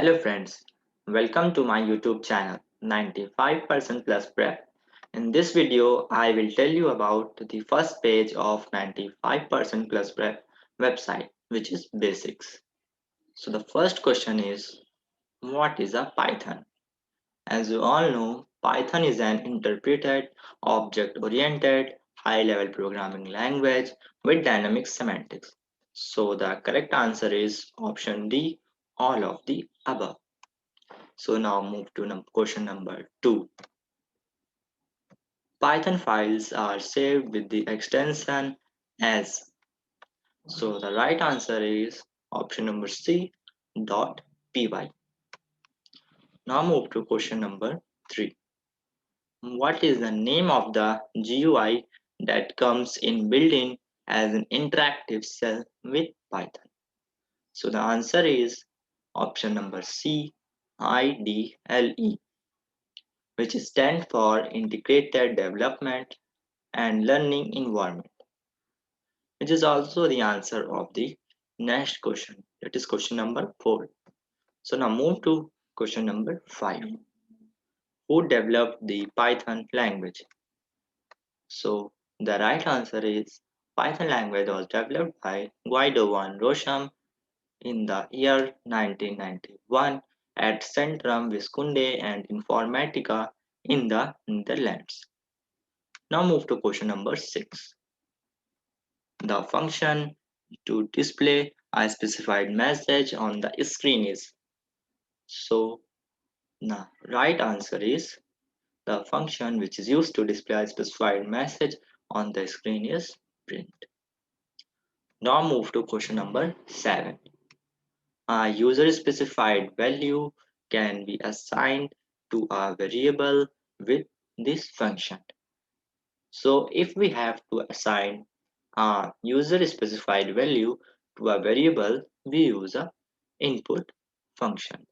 Hello friends, welcome to my YouTube channel 95% Plus Prep. In this video, I will tell you about the first page of 95% Plus Prep website, which is basics. So the first question is, what is a Python? As you all know, Python is an interpreted, object-oriented, high-level programming language with dynamic semantics. So the correct answer is option D, all of the above. So now move to question number 2. Python files are saved with the extension as. So the right answer is option number C, .py. Now move to question number 3. What is the name of the GUI that comes in built-in as an interactive cell with Python? So the answer is option number C, IDLE, which stands for Integrated Development and Learning Environment, which is also the answer of the next question, that is question number 4. So now move to question number 5. Who developed the Python language? So the right answer is Python language was developed by Guido van Rossum in the year 1991 at Centrum Wiskunde and Informatica in the Netherlands. Now move to question number 6. The function to display a specified message on the screen is. So the right answer is the function which is used to display a specified message on the screen is print. Now move to question number 7. A user specified value can be assigned to a variable with this function. So if we have to assign a user specified value to a variable, we use a input function.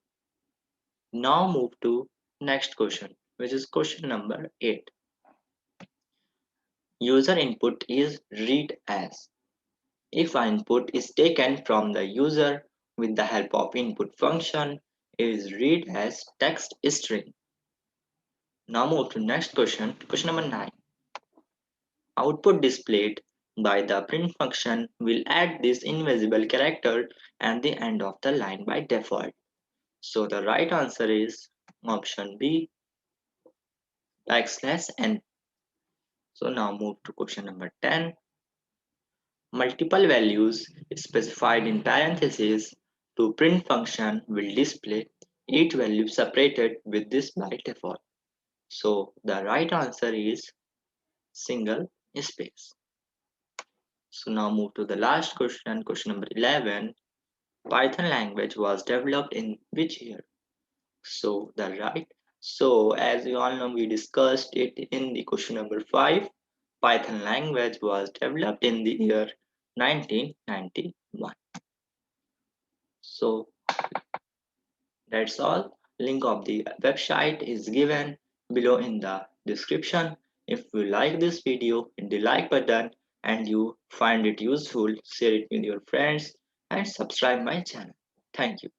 Now move to next question, which is question number 8. User input is read as. If an input is taken from the user with the help of input function, it is read as text string. Now move to next question, question number 9. Output displayed by the print function will add this invisible character at the end of the line by default. So the right answer is option B, \n. So now move to question number 10. Multiple values specified in parentheses to print function will display each value separated with this by default. So the right answer is single space. So now move to the last question, question number 11. Python language was developed in which year? So as you all know, we discussed it in the question number 5. Python language was developed in the year 1991. So that's all. Link of the website is given below in the description. If you like this video, hit the like button, and you find it useful, share it with your friends and subscribe my channel. Thank you.